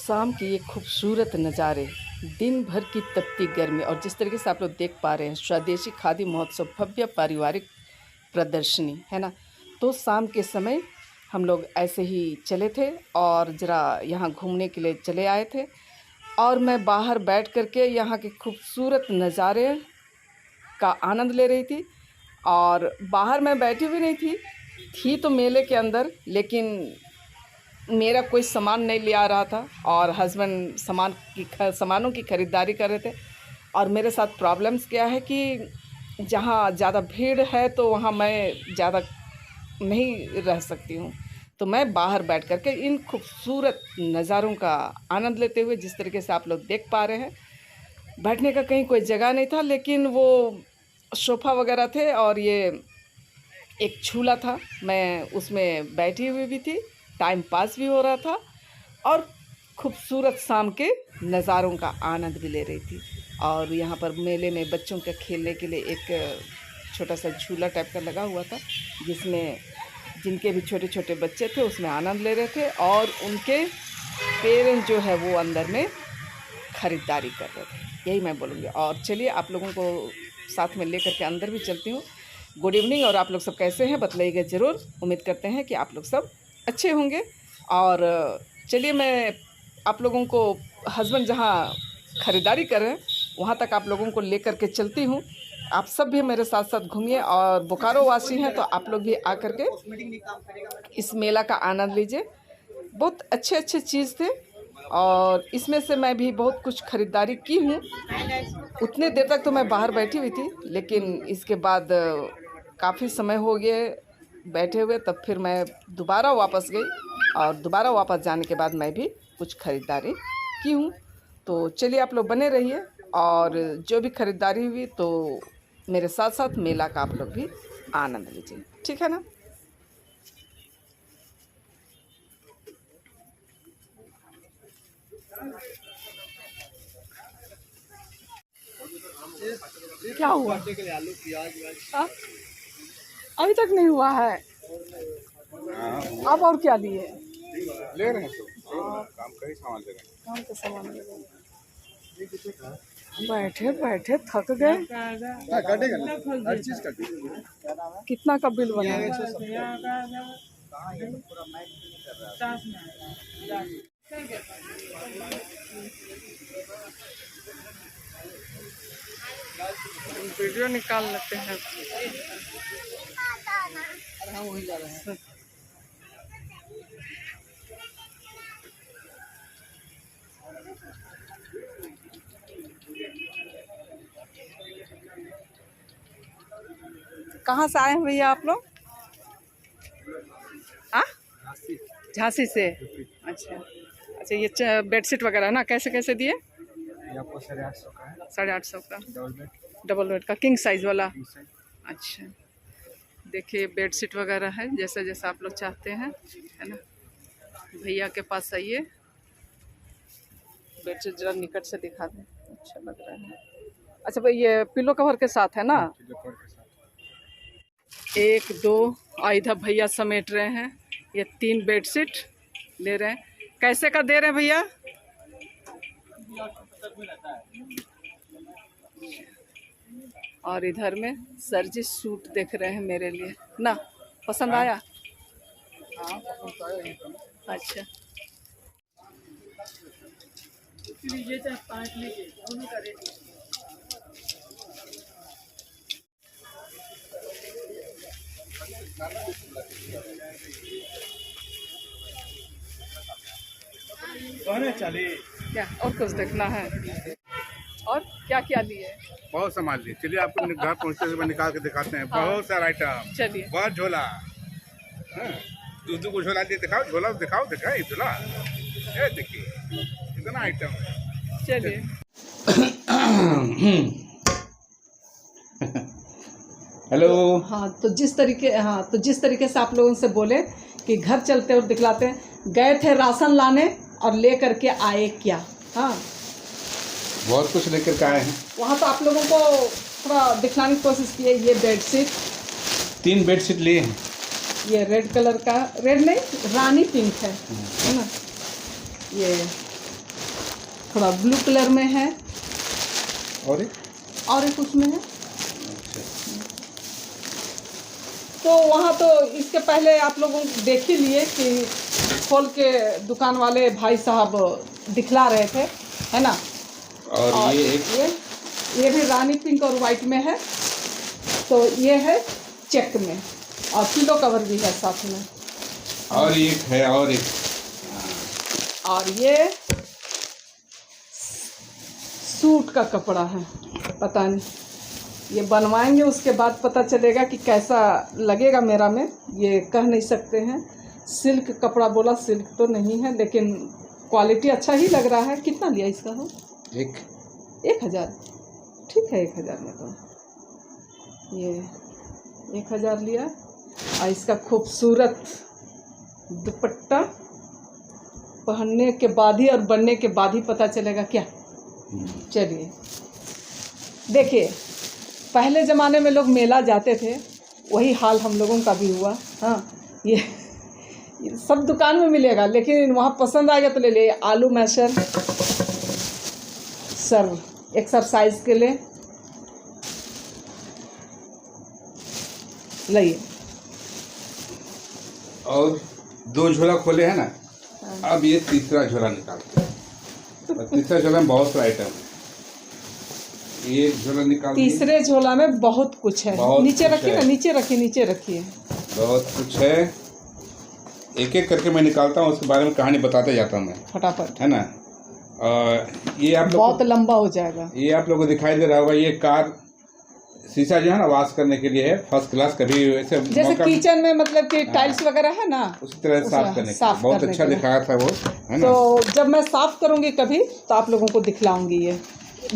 शाम के ये खूबसूरत नज़ारे, दिन भर की तपती गर्मी और जिस तरीके से आप लोग देख पा रहे हैं स्वदेशी खादी महोत्सव भव्य पारिवारिक प्रदर्शनी है ना। तो शाम के समय हम लोग ऐसे ही चले थे और ज़रा यहाँ घूमने के लिए चले आए थे और मैं बाहर बैठ कर के यहाँ के खूबसूरत नज़ारे का आनंद ले रही थी। और बाहर मैं बैठी भी नहीं थी तो मेले के अंदर, लेकिन मेरा कोई सामान नहीं ले आ रहा था और हस्बैंड सामानों की ख़रीदारी कर रहे थे। और मेरे साथ प्रॉब्लम्स क्या है कि जहाँ ज़्यादा भीड़ है तो वहाँ मैं ज़्यादा नहीं रह सकती हूँ। तो मैं बाहर बैठ कर के इन खूबसूरत नज़ारों का आनंद लेते हुए, जिस तरीके से आप लोग देख पा रहे हैं, बैठने का कहीं कोई जगह नहीं था, लेकिन वो सोफ़ा वगैरह थे और ये एक झूला था, मैं उसमें बैठी हुई भी थी, टाइम पास भी हो रहा था और खूबसूरत शाम के नज़ारों का आनंद भी ले रही थी। और यहाँ पर मेले में बच्चों के खेलने के लिए एक छोटा सा झूला टाइप का लगा हुआ था, जिसमें जिनके भी छोटे छोटे बच्चे थे उसमें आनंद ले रहे थे और उनके पेरेंट्स जो है वो अंदर में ख़रीदारी कर रहे थे, यही मैं बोलूँगी। और चलिए आप लोगों को साथ में लेकर के अंदर भी चलती हूँ। गुड इवनिंग, और आप लोग सब कैसे हैं बताइएगा ज़रूर। उम्मीद करते हैं कि आप लोग सब अच्छे होंगे। और चलिए मैं आप लोगों को हस्बैंड जहाँ ख़रीदारी कर रहे हैं वहाँ तक आप लोगों को लेकर के चलती हूँ। आप सब भी मेरे साथ साथ घूमिए और बोकारो वासी हैं तो आप लोग भी आकर के इस मेला का आनंद लीजिए। बहुत अच्छे अच्छे चीज़ थे और इसमें से मैं भी बहुत कुछ ख़रीदारी की हूँ। उतने देर तक तो मैं बाहर बैठी हुई थी, लेकिन इसके बाद काफ़ी समय हो गए बैठे हुए, तब फिर मैं दोबारा वापस गई और दोबारा वापस जाने के बाद मैं भी कुछ ख़रीदारी की हूँ। तो चलिए आप लोग बने रहिए और जो भी ख़रीदारी हुई तो मेरे साथ साथ मेला का आप लोग भी आनंद लीजिए, ठीक है ना। क्या हुआ? हाँ? अभी तक नहीं हुआ है। अब और क्या लिए? ले रहे हैं तो काम का ही सामान ले रहे हैं। काम का सामान ले रहे हैं। बैठे बैठे थक गए। कटेगा ना, हर चीज कटेगा। कितना का बिल बना? वीडियो निकाल लेते हैं। हम वही जा रहे हैं। कहाँ से आए हैं भैया आप लोग? झांसी से। अच्छा अच्छा, ये बेडशीट वगैरह ना कैसे कैसे दिए? आपको 850 का है। 850 का डबल डबल बेड का, किंग साइज़ वाला। बेड। अच्छा, देखिए बेडशीट वगैरह है जैसा जैसा आप लोग चाहते हैं, है ना। भैया के पास आइए, बेडशीट जरा निकट से दिखा दें, अच्छा लग रहा है। अच्छा भाई, ये पिलो कवर के साथ है ना? एक दो इधर भैया समेट रहे हैं, ये 3 बेडशीट ले रहे हैं। कैसे का दे रहे हैं भैया? और इधर में सर जी सूट देख रहे हैं मेरे लिए ना, पसंद आया? अच्छा, क्या और कुछ देखना है? और क्या क्या लिए? बहुत सामान लिए, चलिए आपको घर पहुँचते हुए निकाल के दिखाते हैं। बहुत सारा आइटम, चलिए। बहुत झोला, दूध को झोला लिए दिखाओ, झोला दिखाओ, दिखाई झोला, ये देखिए कितना आइटम है। चलिए। हेलो। हाँ तो जिस तरीके से आप लोगों से बोले कि घर चलते और दिखलाते हैं, गए थे राशन लाने और ले करके आए क्या? हाँ, बहुत कुछ लेकर के आए हैं। वहाँ तो आप लोगों को थोड़ा दिखलाने की कोशिश की है। ये बेडशीट, 3 बेडशीट लिए हैं। ये रेड कलर का, रेड नहीं रानी पिंक है ना। ये थोड़ा ब्लू कलर में है और एक उसमें है। तो वहाँ तो इसके पहले आप लोगों देख ही लिए कि खोल के दुकान वाले भाई साहब दिखला रहे थे, है ना। और ये भी रानी पिंक और वाइट में है। तो ये है चेक में और पिलो कवर भी है साथ में। और एक है और ये सूट का कपड़ा है। पता नहीं, ये बनवाएंगे उसके बाद पता चलेगा कि कैसा लगेगा मेरा में, ये कह नहीं सकते हैं। सिल्क कपड़ा बोला, सिल्क तो नहीं है लेकिन क्वालिटी अच्छा ही लग रहा है। कितना लिया इसका हो? 1,000। ठीक है, 1,000 में तो ये 1,000 लिया। और इसका खूबसूरत दुपट्टा पहनने के बाद ही और बनने के बाद ही पता चलेगा क्या। चलिए देखिए, पहले ज़माने में लोग मेला जाते थे, वही हाल हम लोगों का भी हुआ। हाँ, ये सब दुकान में मिलेगा लेकिन वहाँ पसंद आएगा तो ले लिए। आलू मैशर सर्व एक्सरसाइज के लिए लाइए। और 2 झोला खोले हैं ना। अब ये तीसरा झोला निकालते हैं। तीसरा झोला में बहुत सारा आइटम है। ये झोला निकाल, तीसरे झोला में बहुत कुछ है। नीचे रखिए ना, नीचे रखिए। बहुत कुछ है, एक एक करके मैं निकालता हूँ, उसके बारे में कहानी बताते जाता हूँ मैं फटाफट, है ना। ये आप लोग बहुत लंबा हो जाएगा। ये आप लोगों को दिखाई दे रहा होगा, ये कार शीशा जो है ना वॉश करने के लिए है, फर्स्ट क्लास। कभी वैसे जैसे किचन में मतलब कि टाइल्स वगैरह है ना, उसी तरह साफ करने के लिए बहुत अच्छा दिखाया था वो, है ना। तो जब मैं साफ करूंगी कभी तो आप लोगों को दिखलाऊंगी। ये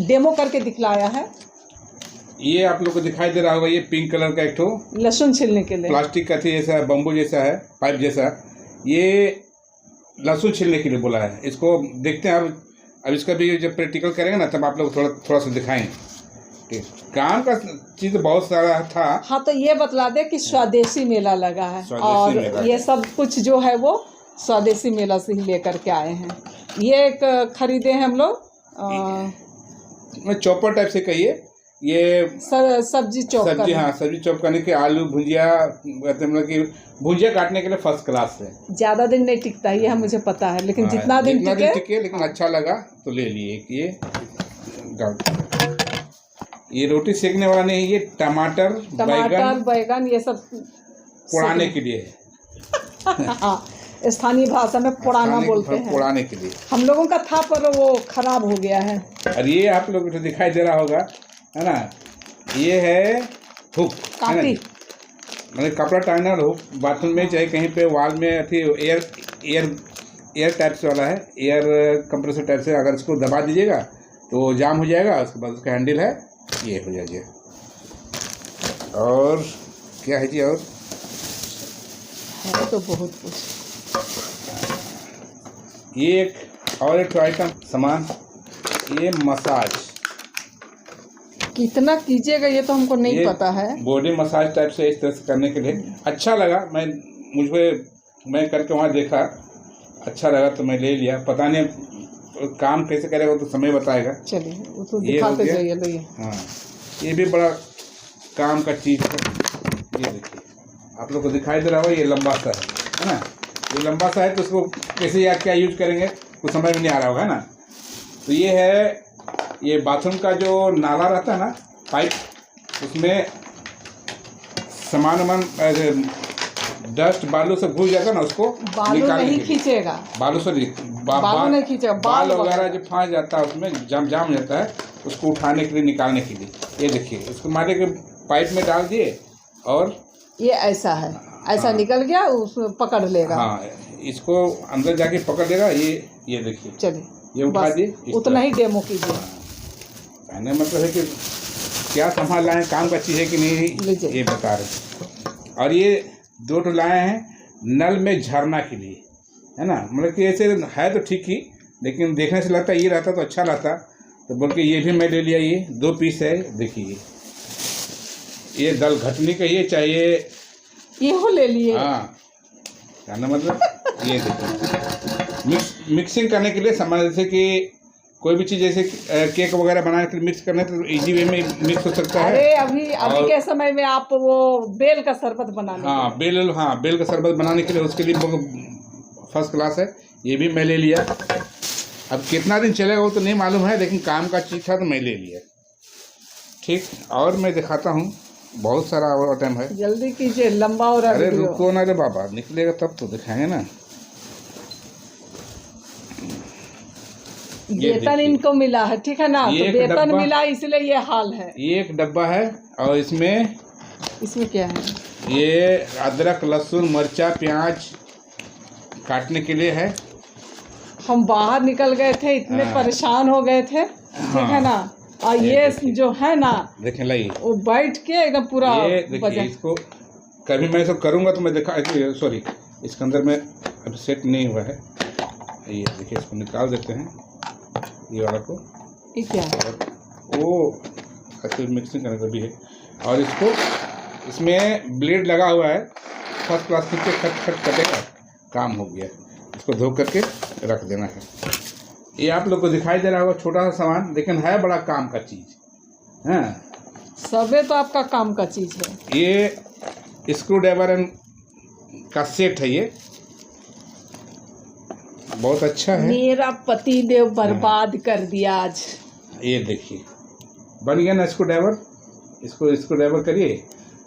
डेमो करके दिखलाया है। ये आप लोग को दिखाई दे रहा होगा, ये पिंक कलर का एक ठो लहसुन छिलने के लिए प्लास्टिक का थी, जैसा बम्बू जैसा है, पाइप जैसा। ये लहसुन छिलने के लिए बोला है। इसको देखते हैं अब इसका भी जब प्रैक्टिकल करेंगे ना तब आप लोग थोड़ा सा दिखाएंगे। काम का चीज़ बहुत सारा था। हाँ, तो ये बतला दे कि स्वदेशी मेला लगा है और ये सब कुछ जो है वो स्वदेशी मेला से ही लेकर के आए हैं। ये एक खरीदे हैं हम लोग, चॉपर टाइप से कहिए। ये सब्जी चॉप, हाँ, सब्जी चॉप करने के, आलू भुजिया, मतलब कि भुजिया काटने के लिए फर्स्ट क्लास है। ज़्यादा दिन नहीं टिकता ये है, मुझे पता है, लेकिन जितना दिन टिके लेकिन अच्छा लगा तो ले लिए। ये रोटी सेकने वाला नहीं, ये टमाटर बैगन ये सब पोड़ाने के लिए है। हाँ, स्थानीय भाषा में पोड़ाना बोलते हैं, पोड़ाने के लिए। हम लोगों का था पर वो खराब हो गया है। और ये आप लोगों को दिखाई दे रहा होगा, है ना, ये है हुक, मतलब कपड़ा टांगने वाला हुक। बाथरूम में चाहे कहीं पे वॉल में अथी एयर टाइप से वाला है, एयर कंप्रेसर टाइप से। अगर इसको दबा दीजिएगा तो जाम हो जाएगा, उसके बाद उसका हैंडल है, ये हो जाएगा। और क्या है जी, और है तो बहुत कुछ। ये एक आइटम सामान, ये मसाज कितना कीजिएगा ये तो हमको नहीं पता है। बॉडी मसाज टाइप से इस तरह से करने के लिए अच्छा लगा। मैं करके वहाँ देखा, अच्छा लगा तो मैं ले लिया। पता नहीं काम कैसे करेगा तो समय बताएगा। चलिए उसको दिखाते जाइए। हाँ, ये भी बड़ा काम का चीज़ है। ये देखिए आप लोग को दिखाई दे रहा होगा, ये लंबा सा है ना। ये लंबा सा है तो उसको कैसे या क्या यूज करेंगे कुछ समझ में नहीं आ रहा होगा ना। तो ये है, ये बाथरूम का जो नाला रहता है ना, पाइप, उसमें सामान डस्ट बालू से घुस जाता है ना, उसको बालू नहीं खींचेगा, बालू से बालू नहीं खींचेगा, बाल वगैरह जो फंस जाता है उसमें जाम जाता है, उसको उठाने के लिए, निकालने के लिए। ये देखिए, इसको मारे के पाइप में डाल दिए और ये ऐसा है, ऐसा निकल गया, उसमें पकड़ लेगा। हाँ, इसको अंदर जाके पकड़ लेगा। ये देखिए, चलिए ये उठा दिए, उतना ही डेमो कीजिए। कहने मतलब है कि क्या संभाल लाए, काम का चीज़ है कि नहीं, ये बता रहे। और ये 2 लाए हैं नल में झरना के लिए, है ना। मतलब कि ऐसे है तो ठीक ही, लेकिन देखने से लगता है ये रहता तो अच्छा रहता, तो बोल के ये भी मैं ले लिया। ये 2 पीस है, देखिए ये दल घटनी का ये चाहिए, ये हो ले लिए। हाँ, कहना मतलब ये देखिए मिक्सिंग करने के लिए सामान, जैसे कि कोई भी चीज़ जैसे केक वगैरह बनाने के लिए मिक्स करना है तो इजी वे में मिक्स हो सकता है। अरे अभी के समय में आप वो बेल का शरबत बना लेंगे। हाँ बेल का शरबत बनाने के लिए उसके लिए फर्स्ट क्लास है। ये भी मैं ले लिया। अब कितना दिन चलेगा वो तो नहीं मालूम है, लेकिन काम का चीज़ था तो मैं ले लिया। ठीक, और मैं दिखाता हूँ, बहुत सारा और टाइम है। जल्दी कीजिए, लंबा हो रहा है। अरे रुको ना रे बाबा, निकलेगा तब तो दिखाएंगे ना। वेतन इनको मिला है, ठीक है ना, तो वेतन मिला इसलिए ये हाल है। ये एक डब्बा है और इसमें क्या है? ये अदरक, लहसुन, मिर्चा, प्याज काटने के लिए है। हम बाहर निकल गए थे, इतने परेशान हो गए थे, ठीक है ना। और ये जो है ना, देखें लाई वो बैठ के एकदम पूरा ये देखिए। इसको कभी मैं इसको करूँगा तो मैं दिखा, सॉरी इसके अंदर में अभी सेट नहीं हुआ है। ये देखिए, इसको निकाल देते हैं ये वाला को। ये क्या है? वो ऐसे मिक्सिंग करने का भी है। और इसको इसमें ब्लेड लगा हुआ है, फर्स्ट क्लास के खट कटेगा, काम हो गया। इसको धो करके रख देना है। ये आप लोग को दिखाई दे रहा होगा छोटा सा सामान, लेकिन है बड़ा काम का चीज़। हाँ, सबे तो आपका काम का चीज़ है। ये स्क्रू ड्राइवर का सेट है, ये बहुत अच्छा है। मेरा पति देव बर्बाद कर दिया आज। ये देखिए बन गया ना स्क्रू ड्राइवर। इसको स्क्रू ड्राइवर करिए,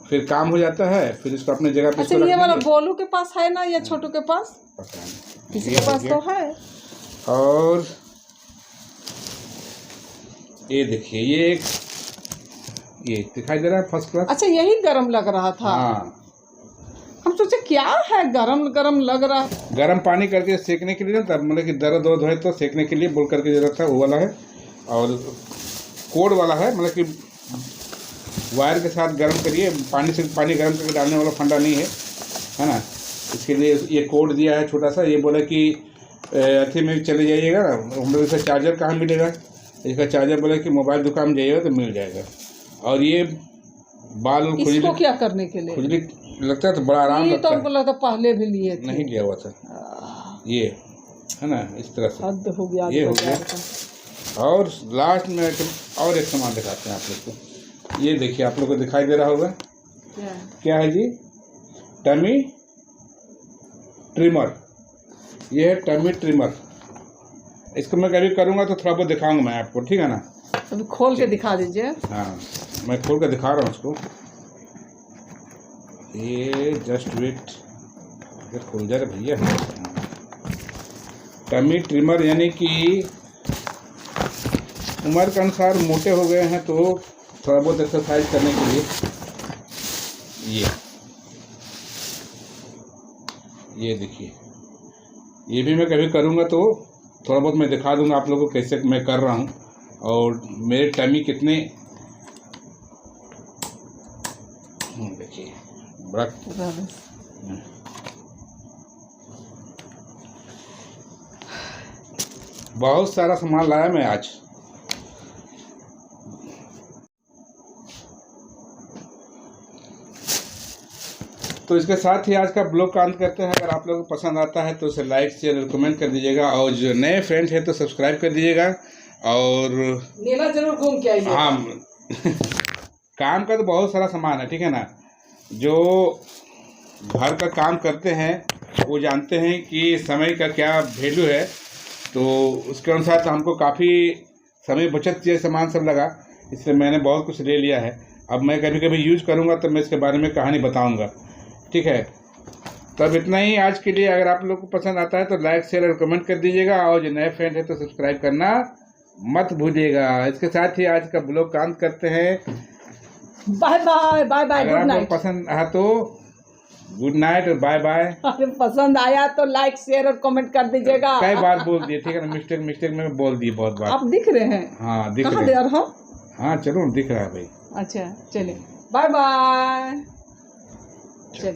फिर काम हो जाता है, फिर इसको अपने जगह पे। अच्छा, ये वाला गोलू के पास है ना, या छोटू के पास? किसी के पास तो है। और ये देखिए, ये दिखाई दे रहा है फर्स्ट क्लास। अच्छा, यही गरम लग रहा था। हाँ, हम सोचे क्या है गरम लग रहा है। गरम पानी करके सेकने के लिए ना, तब मतलब कि दर्द है तो सेकने के लिए बोल करके जरूरत था, वो वाला है। और कोड वाला है, मतलब कि वायर के साथ गर्म करिए, पानी गर्म करके डालने वाला फंडा नहीं है ना। इसके लिए ये कोड दिया है छोटा सा। ये बोला कि अथी में चले जाइएगा ना, हम लोग इसका चार्जर कहाँ मिलेगा। इसका चार्जर बोला कि मोबाइल दुकान में जाइएगा तो मिल जाएगा। और ये बाल खुजली, इसको क्या करने के लिए खुजली लगता है तो बड़ा आराम लगता है। तो हमको लगता पहले भी लिए थे। नहीं लिया हुआ था ये, है ना, इस तरह से हद हो गया। ये हो गया। और लास्ट में और एक सामान दिखाते हैं आप लोग को। ये देखिए, आप लोग को दिखाई दे रहा होगा क्या है जी? Tummy trimmer. ये है टमी ट्रिमर। इसको मैं कभी करूँगा तो थोड़ा बहुत दिखाऊंगा मैं आपको, ठीक है ना। अभी खोल के दिखा दीजिए। हाँ, मैं खोल के दिखा रहा हूँ उसको। ये जस्ट वेट, अगर खुल जा रहा भैया। टमी ट्रिमर यानी कि उम्र के अनुसार मोटे हो गए हैं तो थोड़ा बहुत एक्सरसाइज करने के लिए ये देखिए, ये भी मैं कभी करूँगा तो थोड़ा बहुत मैं दिखा दूँगा आप लोगों को कैसे मैं कर रहा हूँ और मेरे टमी कितने। देखिए बड़ा बहुत सारा सामान लाया मैं आज। तो इसके साथ ही आज का ब्लॉग का अंत करते हैं। अगर आप लोगों को पसंद आता है तो उसे लाइक शेयर और कमेंट कर दीजिएगा, और जो नए फ्रेंड्स हैं तो सब्सक्राइब कर दीजिएगा। और मेला जरूर घूम के आइए। हाँ काम का तो बहुत सारा सामान है, ठीक है ना। जो घर का काम करते हैं वो जानते हैं कि समय का क्या वैल्यू है, तो उसके अनुसार तो हमको काफ़ी समय बचत ये सामान सब लगा, इससे मैंने बहुत कुछ ले लिया है। अब मैं कभी कभी यूज़ करूँगा तो मैं इसके बारे में कहानी बताऊँगा, ठीक है। तब इतना ही आज के लिए। अगर आप लोग को पसंद आता है तो लाइक शेयर और कमेंट कर दीजिएगा, और जो नए फ्रेंड है तो सब्सक्राइब करना मत भूलिएगा। इसके साथ ही आज का ब्लॉग का अंत करते हैं। Bye bye bye bye, good night. अगर आपको पसंद आया तो गुड नाइट और बाय बाय। अगर पसंद आया तो लाइक शेयर और कमेंट कर दीजिएगा। कई बार बोल दिए, ठीक है ना, मिस्टेक में बोल दिए बहुत बार। आप दिख रहे हैं? हाँ दिख रहे हैं। हाँ चलो दिख रहा है भाई। अच्छा चलिए, बाय बाय। चलिए।